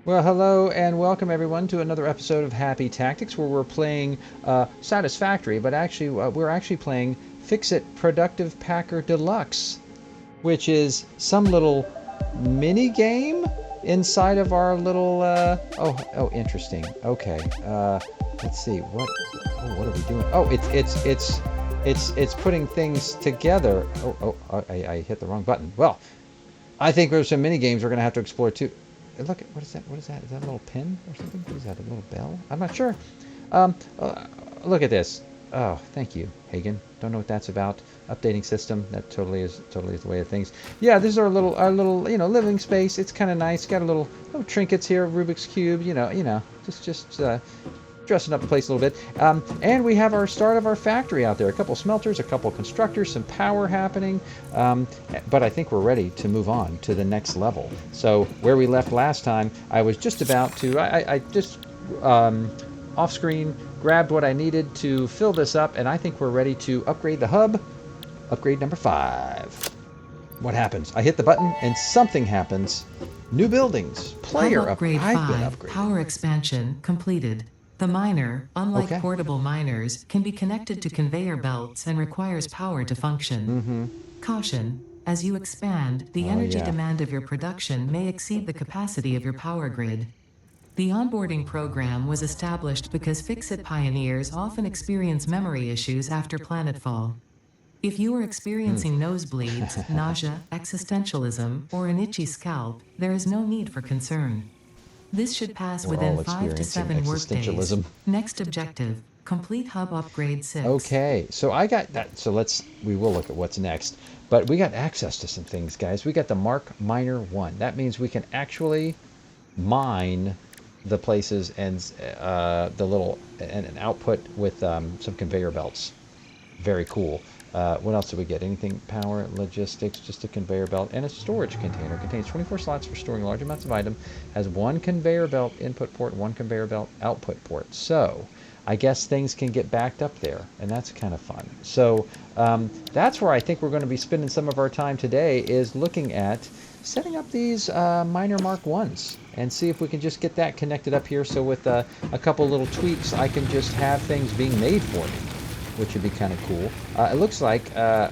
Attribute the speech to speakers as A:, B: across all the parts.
A: Well, hello and welcome everyone to another episode of Happy Tactics, where we're playing Satisfactory, but actually we're actually playing Fix It Productive Packer Deluxe, which is some little mini game inside of our little. Oh, interesting. Okay, let's see what are we doing? Oh, it's putting things together. I hit the wrong button. Well, I think there's some mini games we're gonna have to explore too. Look at what is that? What is that? Is that a little pin or something? What is that? A little bell? I'm not sure. Um, Look at this. Oh, thank you, Hagen. Don't know what that's about. Updating system. That totally is the way of things. Yeah, this is our little living space. It's kind of nice. Got a little trinkets here. Rubik's cube. Just dressing up the place a little bit. And we have our start of our factory out there. A couple smelters, a couple constructors, some power happening. But I think we're ready to move on to the next level. So where we left last time, I was just about to, I just off screen grabbed what I needed to fill this up, and I think we're ready to upgrade the hub. Upgrade number 5. What happens? I hit the button and something happens. New buildings.
B: Hub
A: Player up.
B: upgrade
A: I've been
B: 5,
A: upgraded.
B: power expansion completed. The miner, unlike
A: Okay.
B: portable miners, can be connected to conveyor belts and requires power to function. Caution: as you expand, the
A: Oh,
B: energy
A: yeah.
B: demand of your production may exceed the capacity of your power grid. The onboarding program was established because Fix-It pioneers often experience memory issues after planetfall. If you are experiencing nosebleeds, nausea, existentialism, or an itchy scalp, there is no need for concern. This should pass
A: We're
B: within
A: all
B: 5 to
A: experiencing
B: 7 workdays.
A: existentialism.
B: Next objective: complete hub upgrade 6.
A: Okay, so I got that. So we will look at what's next. But we got access to some things, guys. We got the Mark Miner 1. That means we can actually mine the places and the little and an output with some conveyor belts. Very cool. What else do we get? Anything? Power, logistics, just a conveyor belt, and a storage container. Contains 24 slots for storing large amounts of item. Has one conveyor belt input port, one conveyor belt output port. So I guess things can get backed up there, and that's kind of fun. So that's where I think we're going to be spending some of our time today, is looking at setting up these Miner Mark 1s and see if we can just get that connected up here. So with a couple little tweaks, I can just have things being made for me, which would be kind of cool. It looks like I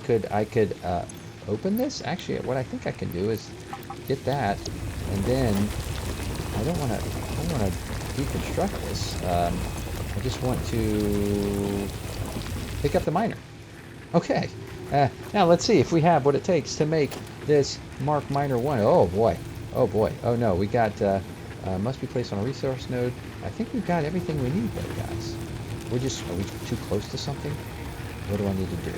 A: could open this. Actually, what I think I can do is get that, and then I don't want to deconstruct this. I just want to pick up the miner. Okay. Now let's see if we have what it takes to make this Mark Miner 1. Oh boy. Oh boy. Oh no. We got must be placed on a resource node. I think we've got everything we need there, guys. Are we too close to something? What do I need to do?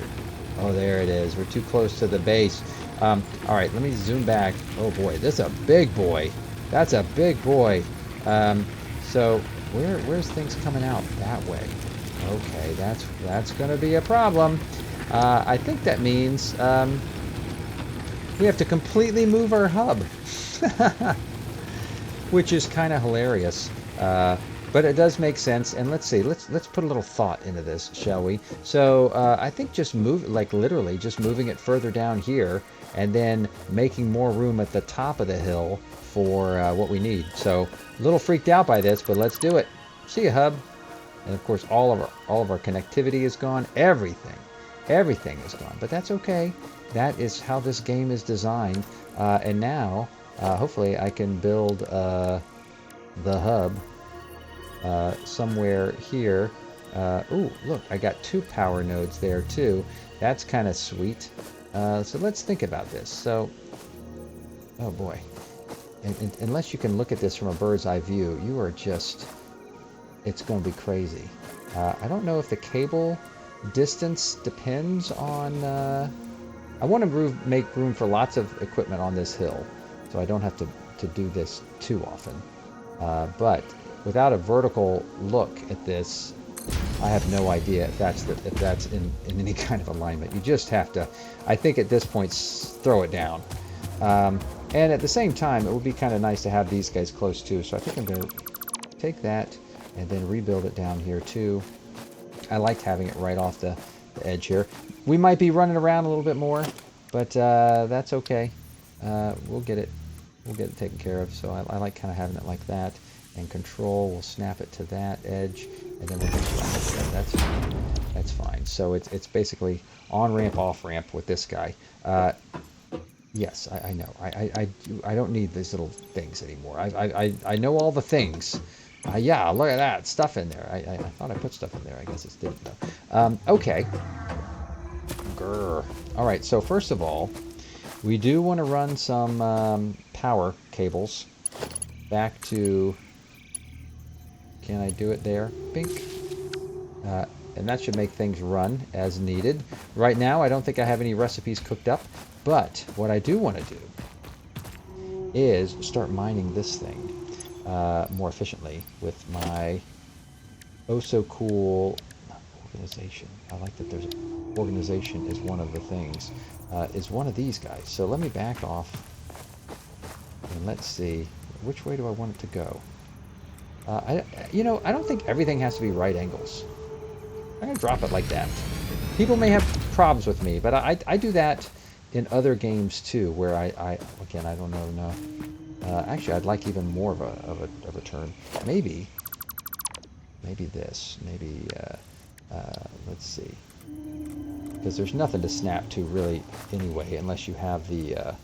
A: Oh, there it is. We're too close to the base. All right, let me zoom back. Oh boy, this is a big boy. That's a big boy. So where's things coming out? That way. Okay, that's gonna be a problem. I think that means we have to completely move our hub, which is kind of hilarious. But it does make sense, and let's see. Let's put a little thought into this, shall we? So I think just literally just moving it further down here, and then making more room at the top of the hill for what we need. So a little freaked out by this, but let's do it. See you, hub. And of course, all of our connectivity is gone. Everything is gone. But that's okay. That is how this game is designed. And now, hopefully, I can build the hub. Somewhere here. Ooh, look, I got 2 power nodes there too. That's kind of sweet. So let's think about this. So, oh boy. And unless you can look at this from a bird's eye view, you are just, it's going to be crazy. I don't know if the cable distance depends on, I want to make room for lots of equipment on this hill, so I don't have to do this too often. But without a vertical look at this, I have no idea if that's in any kind of alignment. You just have to, I think at this point, throw it down. And at the same time, it would be kind of nice to have these guys close too. So I think I'm going to take that and then rebuild it down here too. I like having it right off the edge here. We might be running around a little bit more, but that's okay. We'll get it we'll get it taken care of. So I like kind of having it like that. And control, we'll snap it to that edge, and then we'll just run it there. That's fine. That's fine. So it's basically on-ramp, off-ramp with this guy. Yes, I know. I don't need these little things anymore. I know all the things. Yeah, look at that. Stuff in there. I thought I put stuff in there. I guess it didn't, though. Okay. Grr. All right, so first of all, we do want to run some power cables back to... Can I do it there? Bink. And that should make things run as needed. Right now, I don't think I have any recipes cooked up, but what I do want to do is start mining this thing more efficiently with my oh-so-cool organization. I like that there's organization is one of the things, is one of these guys. So let me back off, and let's see, which way do I want it to go? I don't think everything has to be right angles. I'm going to drop it like that. People may have problems with me, but I do that in other games too, where again, I don't know enough. Actually, I'd like even more of a turn. Maybe this. Maybe, let's see. Because there's nothing to snap to really anyway, unless you have the,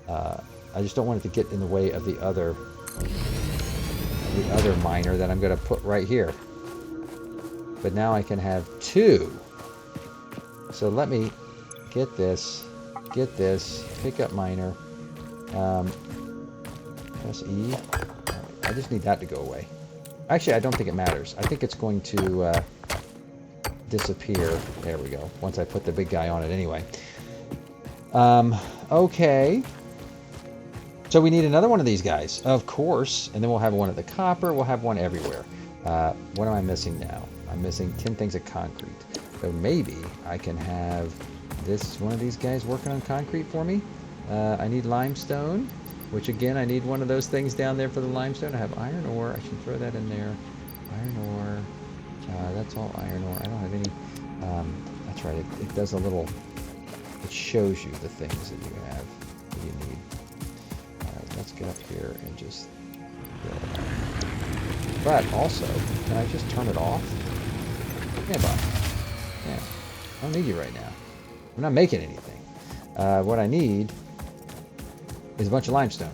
A: I just don't want it to get in the way of the other miner that I'm going to put right here. But now I can have two. So let me get this, pick up miner, press E. I just need that to go away. Actually, I don't think it matters. I think it's going to disappear. There we go. Once I put the big guy on it anyway. Okay. So we need another one of these guys, of course, and then we'll have one at the copper, we'll have one everywhere. What am I missing now? I'm missing 10 things of concrete. So maybe I can have one of these guys working on concrete for me. I need limestone, which again, I need one of those things down there for the limestone. I have iron ore, I should throw that in there. Iron ore, that's all iron ore. I don't have any, that's right, it does a little, it shows you the things that you have, that you need. Let's get up here and just build it up. But also, can I just turn it off? Yeah, bye. Yeah, I don't need you right now. I'm not making anything. What I need is a bunch of limestone,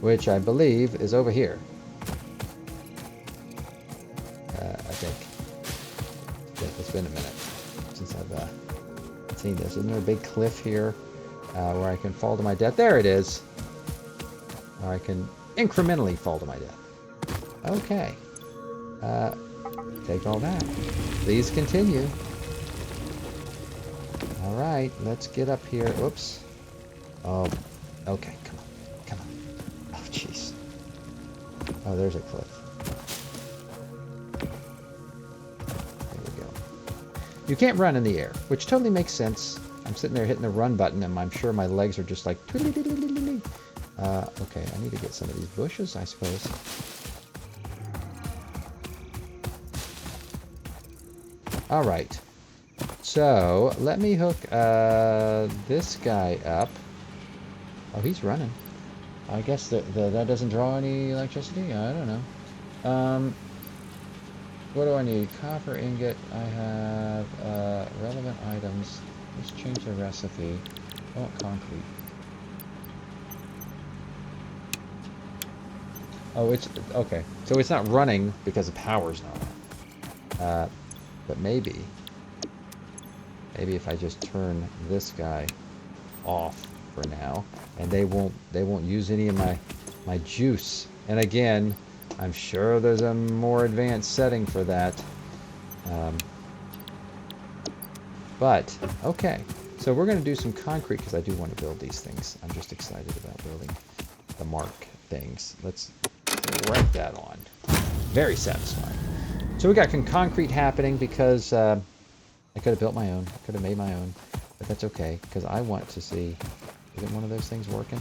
A: which I believe is over here. I think. Yeah, it's been a minute since I've seen this. Isn't there a big cliff here where I can fall to my death? There it is. Or I can incrementally fall to my death. Okay. Take all that. Please continue. All right, let's get up here. Oops. Oh, okay. Come on. Come on. Oh, jeez. Oh, there's a cliff. There we go. You can't run in the air, which totally makes sense. I'm sitting there hitting the run button, and I'm sure my legs are just like... okay, I need to get some of these bushes, I suppose. All right. So, let me hook this guy up. Oh, he's running. I guess that doesn't draw any electricity? I don't know. What do I need? Copper ingot. I have relevant items. Let's change the recipe. I want concrete. Oh, it's okay. So it's not running because the power's not on. But maybe if I just turn this guy off for now, and they won't use any of my juice. And again, I'm sure there's a more advanced setting for that. But okay, so we're going to do some concrete because I do want to build these things. I'm just excited about building the mark things. Let's write that on. Very satisfying. So we got some concrete happening because I could have built my own. I could have made my own. But that's okay because I want to see... Isn't one of those things working?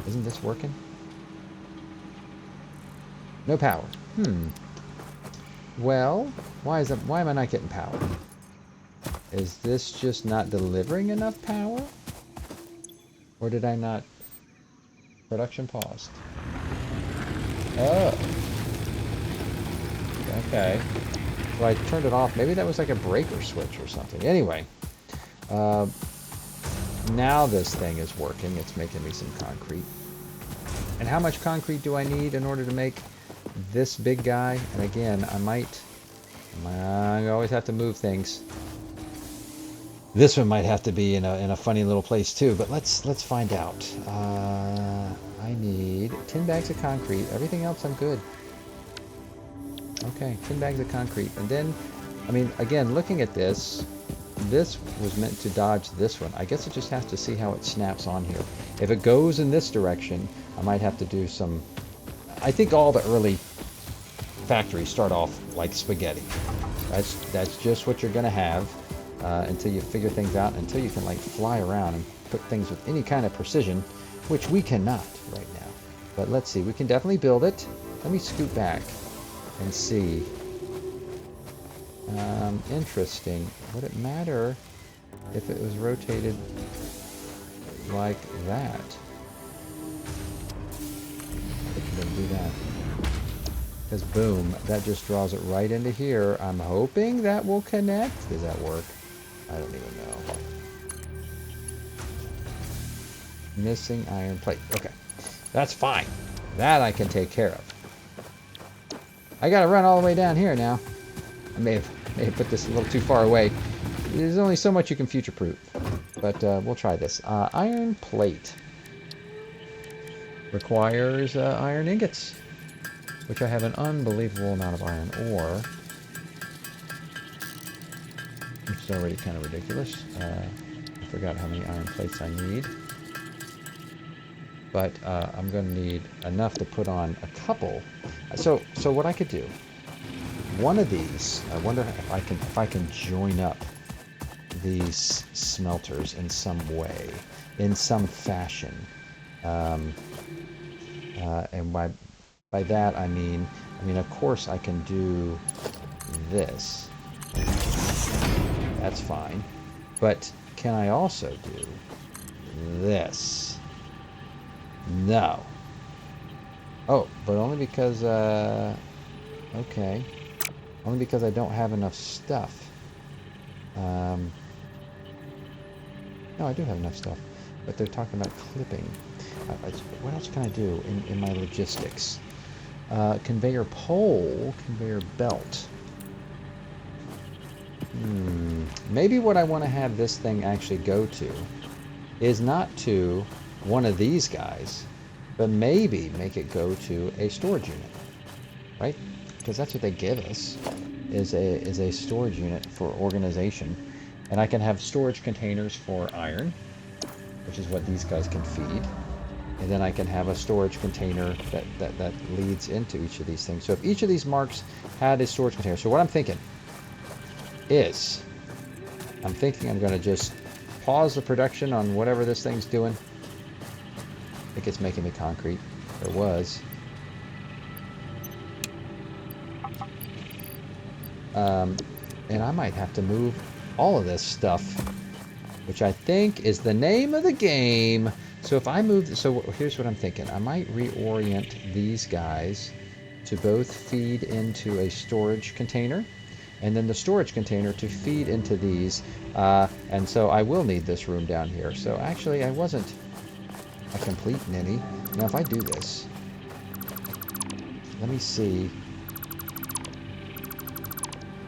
A: Isn't this working? No power. Well, why am I not getting power? Is this just not delivering enough power? Or did I not... Production paused. Oh. Okay. So I turned it off. Maybe that was like a breaker switch or something. Anyway. Now this thing is working. It's making me some concrete. And how much concrete do I need in order to make this big guy? And again, I always have to move things. This one might have to be in a funny little place too, but let's find out. I need 10 bags of concrete. Everything else I'm good. Okay, 10 bags of concrete. And then, I mean, again, looking at this was meant to dodge this one. I guess it just has to see how it snaps on here. If it goes in this direction, I might have to do some... I think all the early factories start off like spaghetti. That's just what you're going to have until you figure things out, until you can like fly around and put things with any kind of precision, which we cannot right now. But let's see, we can definitely build it. Let me scoot back and see. Interesting. Would it matter if it was rotated like that? It can do that. Because boom, that just draws it right into here. I'm hoping that will connect. Does that work? I don't even know. Missing iron plate. Okay. That's fine. That I can take care of. I gotta run all the way down here now. I may have put this a little too far away. There's only so much you can future-proof. But we'll try this. Iron plate. Requires iron ingots. Which I have an unbelievable amount of iron ore. Which is already kind of ridiculous. I forgot how many iron plates I need. But I'm going to need enough to put on a couple. So what I could do, one of these, I wonder if I can join up these smelters in some way, in some fashion. And by that I mean of course I can do this. That's fine. But can I also do this? No. Oh, but only because, okay. Only because I don't have enough stuff. No, I do have enough stuff. But they're talking about clipping. What else can I do in my logistics? Conveyor pole, conveyor belt. Maybe what I want to have this thing actually go to is not to one of these guys, but maybe make it go to a storage unit, right? Because that's what they give us, is a storage unit for organization. And I can have storage containers for iron, which is what these guys can feed. And then I can have a storage container that leads into each of these things. So if each of these marks had a storage container, so what I'm thinking is, I'm going to just pause the production on whatever this thing's doing. I think it's making me concrete. There was. And I might have to move all of this stuff, which I think is the name of the game. So if I move, so here's what I'm thinking. I might reorient these guys to both feed into a storage container, and then the storage container to feed into these. And so I will need this room down here. So actually I wasn't a complete ninny. Now if I do this, let me see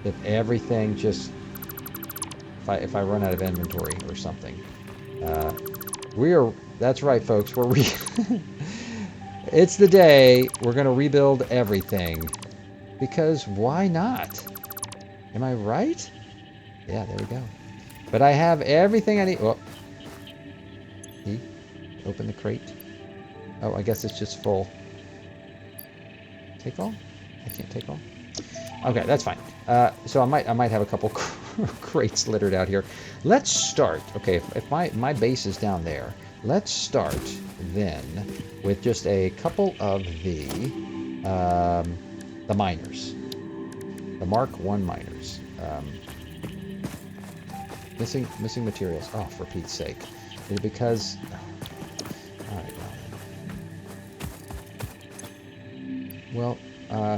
A: if everything just, if I run out of inventory or something. That's right folks, it's the day we're gonna rebuild everything. Because why not? Am I right? Yeah, there we go. But I have everything I need. Oh. Open the crate. Oh, I guess it's just full. Take all? I can't take all. Okay, that's fine. So I might have a couple crates littered out here. Let's start. Okay, if my base is down there, let's start then with just a couple of the miners, the Mark I miners. Missing materials. Oh, for Pete's sake! Is it because? All right, well, Well,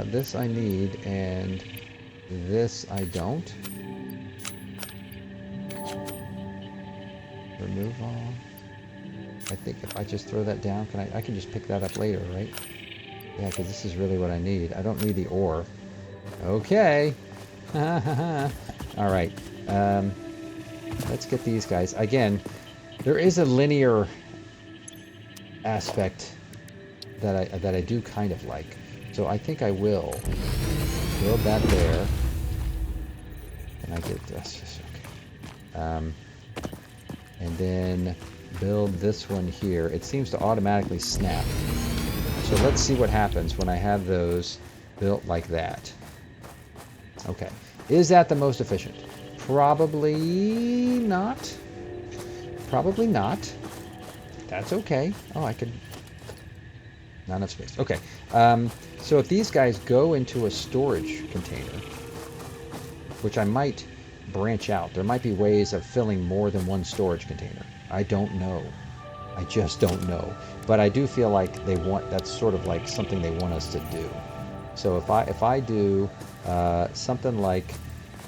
A: this I need, and this I don't. Remove all. I think if I just throw that down, I can just pick that up later, right? Yeah, because this is really what I need. I don't need the ore. Okay. All right. Let's get these guys. Again, there is a linear aspect that I do kind of like. So I think I will build that there. Can I get this? Okay. And then build this one here. It seems to automatically snap. So let's see what happens when I have those built like that. Okay. Is that the most efficient? Probably not. Probably not. That's okay. Oh, I could... Not enough space. Okay. So if these guys go into a storage container, which I might branch out. There might be ways of filling more than one storage container. I don't know. I just don't know. But I do feel like that's sort of like something they want us to do. So if I do something like,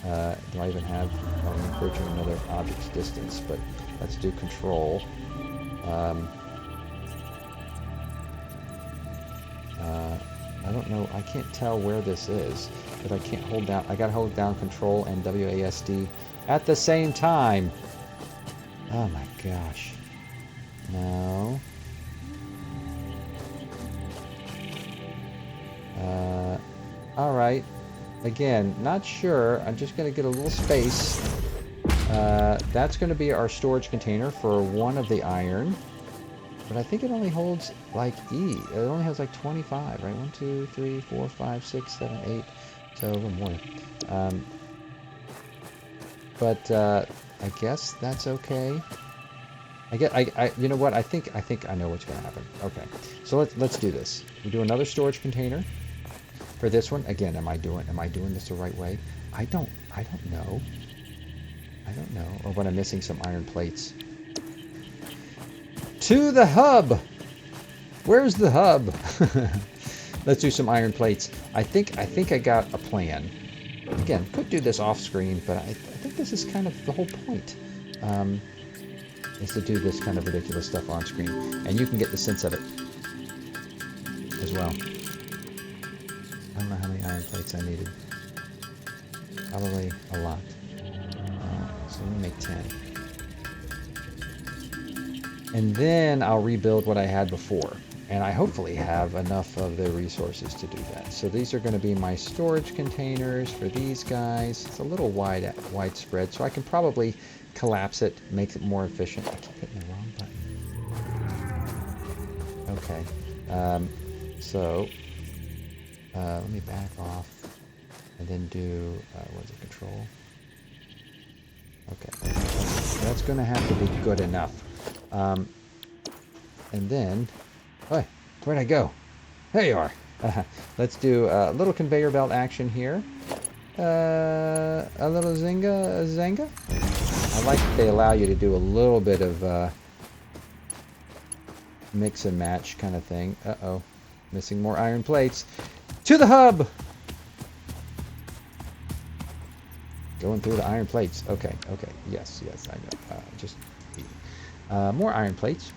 A: do I even have, I'm encroaching another object's distance, but let's do control. I don't know, I can't tell where this is, but I can't hold down, I gotta hold down control and WASD at the same time. Oh my gosh. No. Alright. Again, not sure. I'm just going to get a little space. That's going to be our storage container for one of the iron. But I think it only holds like E. It only has like 25, right? 1, 2, 3, 4, 5, 6, 7, 8. So a little more. But I guess that's okay. You know what? I think I know what's going to happen. Okay, so let's do this. We do another storage container for this one. Again, am I doing this the right way? I don't know. I don't know. Or when I'm missing some iron plates. To the hub. Where's the hub? Let's do some iron plates. I think I got a plan. Again, could do this off screen, but I think this is kind of the whole point. Is to do this kind of ridiculous stuff on screen. And you can get the sense of it as well. I don't know how many iron plates I needed. Probably a lot. So let me make 10. And then I'll rebuild what I had before. And I hopefully have enough of the resources to do that. So these are going to be my storage containers for these guys. It's a little widespread, so I can probably collapse it, make it more efficient. I keep hitting the wrong button. Okay. Let me back off and then do, what is it, control? Okay. That's going to have to be good enough. And then, oh, where'd I go? There you are. Let's do a little conveyor belt action here. A little Zenga. I like that they allow you to do a little bit of mix and match kind of thing. Uh-oh. Missing more iron plates. To the hub! Going through the iron plates. Okay. Yes, I know. Just more iron plates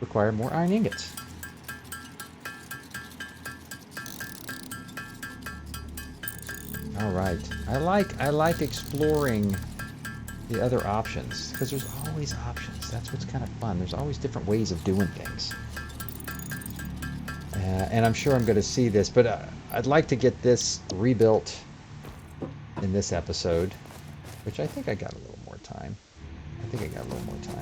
A: require more iron ingots. All right. I like exploring the other options, because there's always options. That's what's kind of fun. There's always different ways of doing things. And I'm sure I'm going to see this, but I'd like to get this rebuilt in this episode, which I think I got a little more time.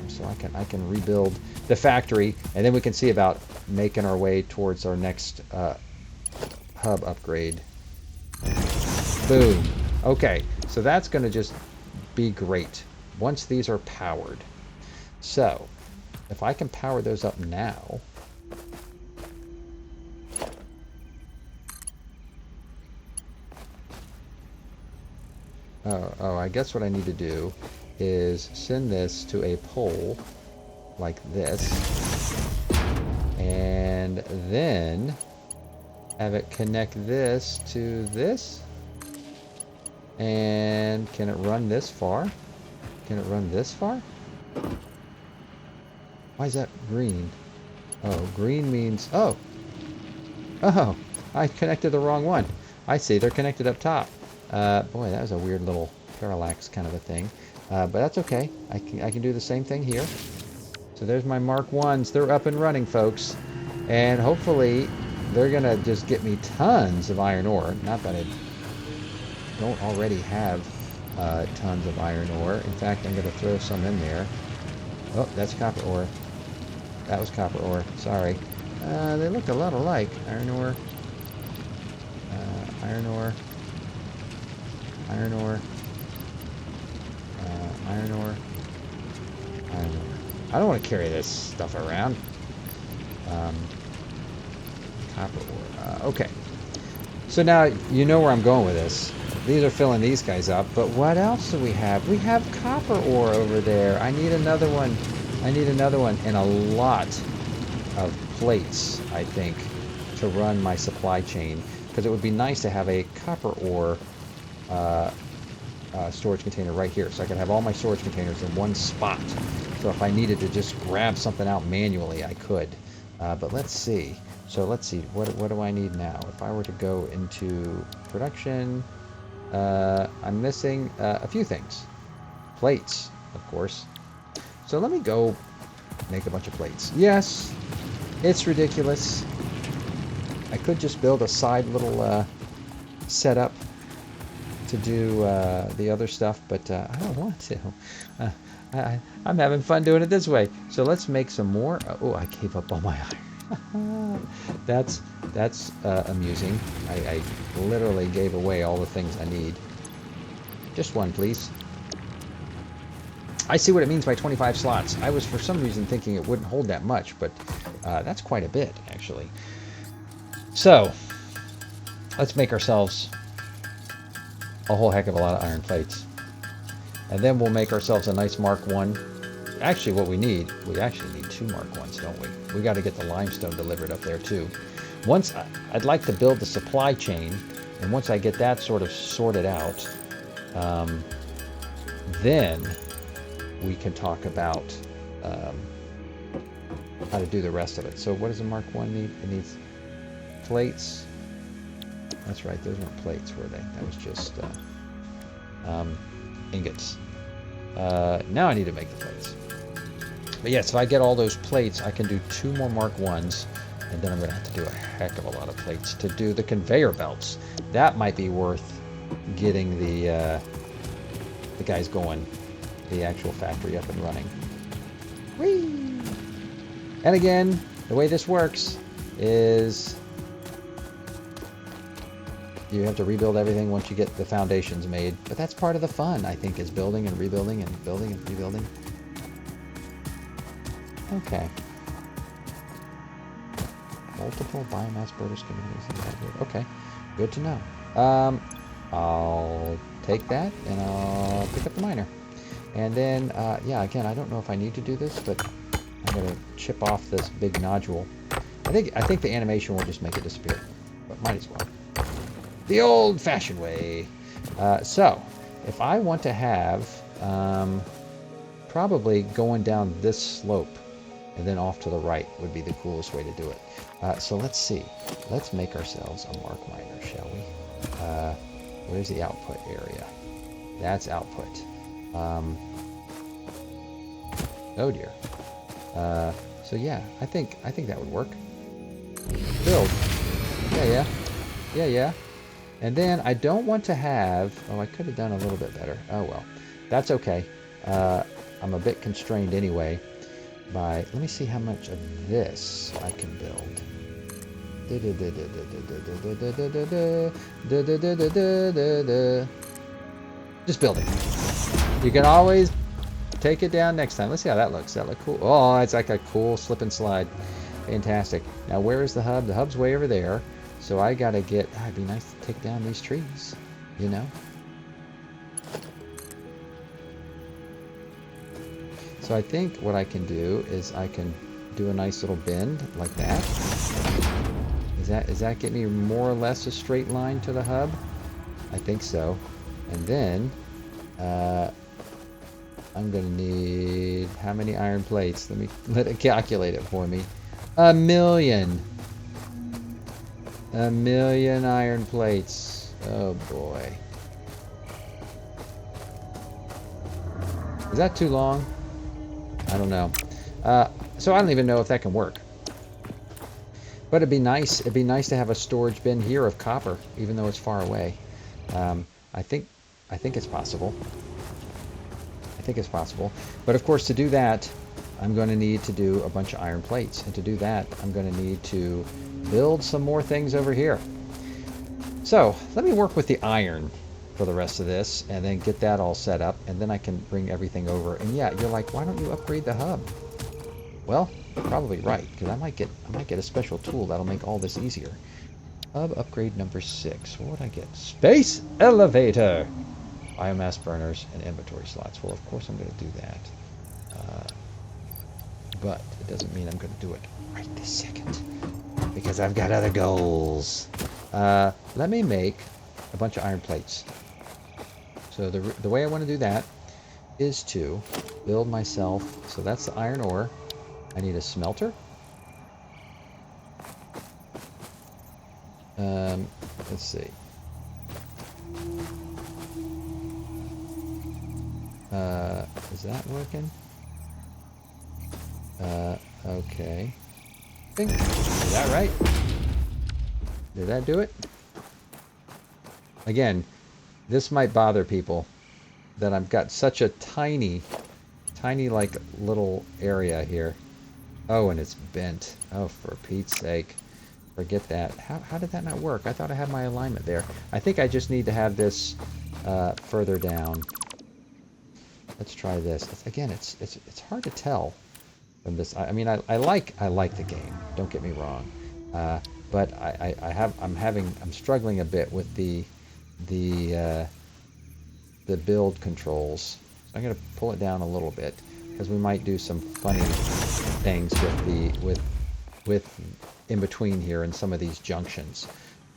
A: So I can rebuild the factory, and then we can see about making our way towards our next hub upgrade. Boom. Okay, so that's going to just be great once these are powered. So if I can power those up now, I guess what I need to do is send this to a pole like this, and then Have it connect this to this. And can it run this far? Can it run this far? Why is that green? Oh, green means... Oh! Oh! I connected the wrong one. I see, they're connected up top. Boy, that was a weird little parallax kind of a thing. But that's okay. I can do the same thing here. So there's my Mark 1s. They're up and running, folks. And hopefully, they're going to just get me tons of iron ore. Not that I don't already have tons of iron ore. In fact, I'm going to throw some in there. Oh, that's copper ore. That was copper ore. Sorry. They look a lot alike. Iron ore. Iron ore. Iron ore. Iron ore. Iron ore. I don't want to carry this stuff around. Copper ore. Okay. So now you know where I'm going with this. These are filling these guys up, but what else do we have? We have copper ore over there. I need another one. I need another one, and a lot of plates, I think, to run my supply chain, because it would be nice to have a copper ore storage container right here, so I could have all my storage containers in one spot. So if I needed to just grab something out manually, I could. But let's see. So let's see. What do I need now? If I were to go into production, I'm missing a few things. Plates, of course. So let me go make a bunch of plates. Yes, it's ridiculous. I could just build a side little setup to do the other stuff, but I don't want to. I'm having fun doing it this way. So let's make some more. Oh, I gave up all my iron. That's amusing. I literally gave away all the things I need. Just one, please. I see what it means by 25 slots. I was for some reason thinking it wouldn't hold that much, but that's quite a bit, actually. So, let's make ourselves a whole heck of a lot of iron plates. And then we'll make ourselves a nice Mark 1. Actually, what we actually need 2 Mark 1s, don't we? We got to get the limestone delivered up there, too. Once, I'd like to build the supply chain, and once I get that sort of sorted out, then we can talk about how to do the rest of it. So what does a Mark 1 need? It needs plates. That's right, those weren't plates, were they? That was just ingots. Now I need to make the plates. But yes, if I get all those plates, I can do 2 more Mark 1s, and then I'm going to have to do a heck of a lot of plates to do the conveyor belts. That might be worth getting the guys going, the actual factory up and running. Whee! And again, the way this works is you have to rebuild everything once you get the foundations made. But that's part of the fun, I think, is building and rebuilding and building and rebuilding. Okay. Multiple biomass burner communities. Okay, good to know. I'll take that and I'll pick up the miner. And then, yeah, again, I don't know if I need to do this, but I'm going to chip off this big nodule. I think the animation will just make it disappear, but might as well. The old-fashioned way. So, if I want to have, probably going down this slope and then off to the right would be the coolest way to do it. So let's see. Let's make ourselves a Mark miner, shall we? Where's the output area? That's output. Oh dear. So yeah, I think that would work. Build. Yeah. And then I don't want to have... Oh, I could have done a little bit better. Oh well. That's okay. I'm a bit constrained anyway by... Let me see how much of this I can build. Just build it. You can always take it down next time. Let's see how that looks. That look cool. Oh, it's like a cool slip and slide. Fantastic. Now, where is the hub? The hub's way over there. So I gotta get... it'd be nice to take down these trees, you know? So I think what I can do is I can do a nice little bend like that. Is that get me more or less a straight line to the hub? I think so. And then I'm gonna need how many iron plates? Let it calculate it for me. 1,000,000. 1,000,000 iron plates. Oh boy. Is that too long? I don't know. So I don't even know if that can work. But it'd be nice. It'd be nice to have a storage bin here of copper, even though it's far away. I think it's possible. I think it's possible. But of course, to do that, I'm going to need to do a bunch of iron plates, and to do that, I'm going to need to build some more things over here. So let me work with the iron for the rest of this, and then get that all set up, and then I can bring everything over. And yeah, you're like, why don't you upgrade the hub? Well, you're probably right, because I might get a special tool that'll make all this easier. Hub upgrade number 6. What would I get? Space elevator, biomass burners, and inventory slots. Well, of course I'm going to do that, but it doesn't mean I'm going to do it right this second, because I've got other goals. Let me make a bunch of iron plates. So the way I want to do that is to build myself. So that's the iron ore. I need a smelter. Let's see. Is that working? Okay. Ding. Is that right? Did that do it? Again, this might bother people that I've got such a tiny like little area here. Oh, and it's bent. Oh, for Pete's sake. Forget that. How did that not work? I thought I had my alignment there. I think I just need to have this further down. Let's try this. Again, it's hard to tell from this. I mean, I like the game. Don't get me wrong, but I'm struggling a bit with the build controls. So I'm gonna pull it down a little bit, because we might do some funny things with in between here in some of these junctions.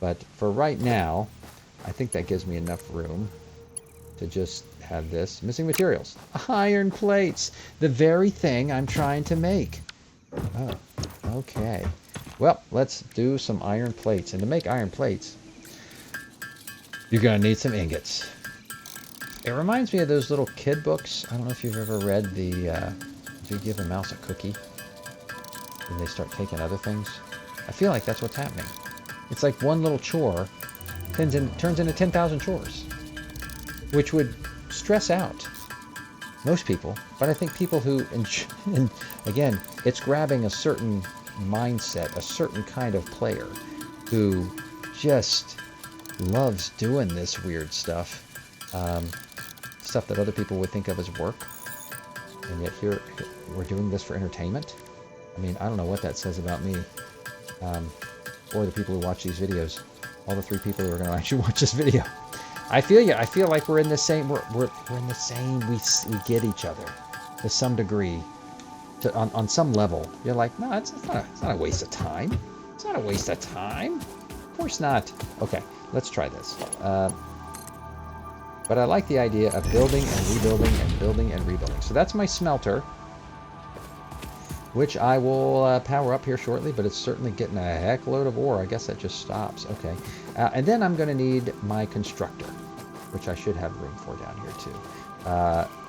A: But for right now, I think that gives me enough room to just have this. Missing materials. Iron plates. The very thing I'm trying to make. Oh, okay. Well, let's do some iron plates. And to make iron plates, you're going to need some ingots. It reminds me of those little kid books. I don't know if you've ever read the, do you give a mouse a cookie? And they start taking other things? I feel like that's what's happening. It's like one little chore turns into 10,000 chores, which would stress out most people. But I think people who, and again, it's grabbing a certain mindset, a certain kind of player who just loves doing this weird stuff, stuff that other people would think of as work, and yet here we're doing this for entertainment. I mean, I don't know what that says about me, or the people who watch these videos. All the 3 people who are going to actually watch this video. I feel you. I feel like we're in the same. We're in the same. We get each other to some degree, on some level. You're like, no, it's not a waste of time. It's not a waste of time. Of course not. Okay, let's try this. But I like the idea of building and rebuilding and building and rebuilding. So that's my smelter, which I will power up here shortly, but it's certainly getting a heck load of ore. I guess that just stops. Okay. And then I'm going to need my constructor, which I should have room for down here too.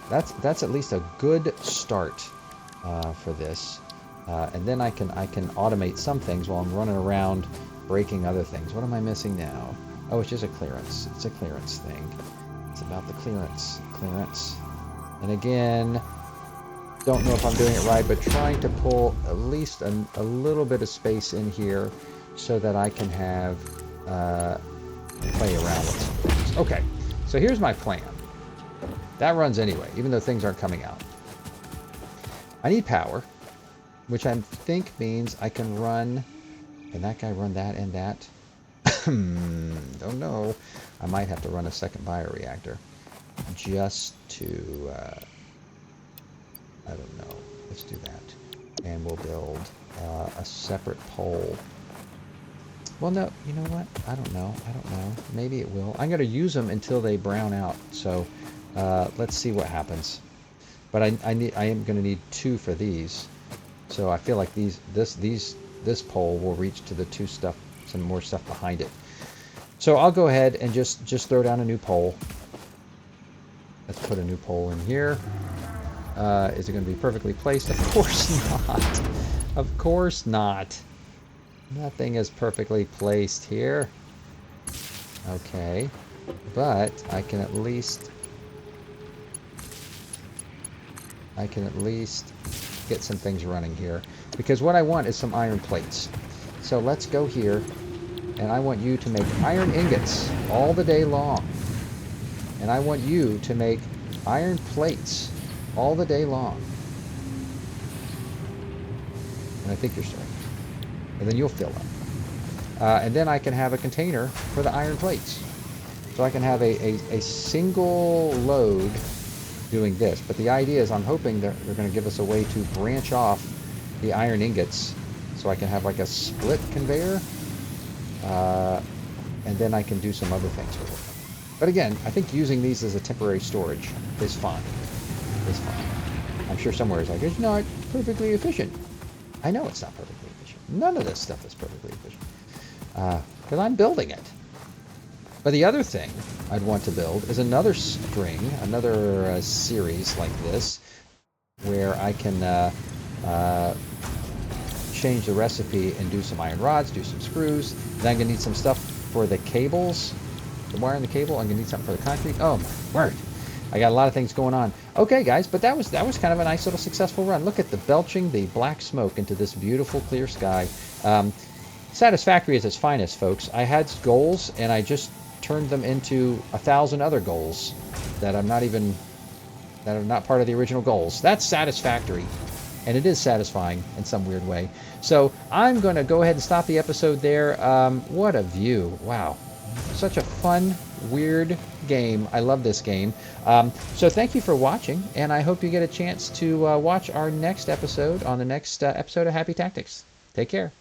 A: That's at least a good start for this. And then I can automate some things while I'm running around breaking other things. What am I missing now? Oh, it's just a clearance. It's a clearance thing. It's about the clearance. And again, don't know if I'm doing it right, but trying to pull at least a little bit of space in here so that I can have play around with some things. Okay, so here's my plan. That runs anyway, even though things aren't coming out. I need power, which I think means I can run. Can that guy run that and that? Don't know. I might have to run a second bioreactor just to, I don't know. Let's do that. And we'll build a separate pole Well, no, you know what? I don't know. I don't know. Maybe it will. I'm going to use them until they brown out. So let's see what happens. But I am going to need 2 for these. So I feel like this pole will reach to the some more stuff behind it. So I'll go ahead and just throw down a new pole. Let's put a new pole in here. Is it going to be perfectly placed? Of course not. Of course not. Nothing is perfectly placed here. Okay. But I can at least get some things running here. Because what I want is some iron plates. So let's go here. And I want you to make iron ingots all the day long. And I want you to make iron plates all the day long. And I think you're starting. And then you'll fill up. And then I can have a container for the iron plates. So I can have a single load doing this. But the idea is I'm hoping that they're going to give us a way to branch off the iron ingots so I can have like a split conveyor. And then I can do some other things with it. But again, I think using these as a temporary storage is fine. It's fine. I'm sure somewhere it's like, it's not perfectly efficient. I know it's not perfectly efficient. None of this stuff is perfectly efficient. Because I'm building it. But the other thing I'd want to build is another string, another series like this, where I can change the recipe and do some iron rods, do some screws. Then I'm going to need some stuff for the cables, the wire and the cable. I'm going to need something for the concrete. Oh my word. I got a lot of things going on. Okay, guys, but that was kind of a nice little successful run. Look at the belching the black smoke into this beautiful clear sky. Satisfactory is its finest, folks. I had goals, and I just turned them into 1,000 other goals that are not part of the original goals. That's satisfactory, and it is satisfying in some weird way. So I'm going to go ahead and stop the episode there. What a view. Wow. Such a fun, weird game. I love this game. So thank you for watching, and I hope you get a chance to watch our next episode on the next episode of Happy Tactics. Take care.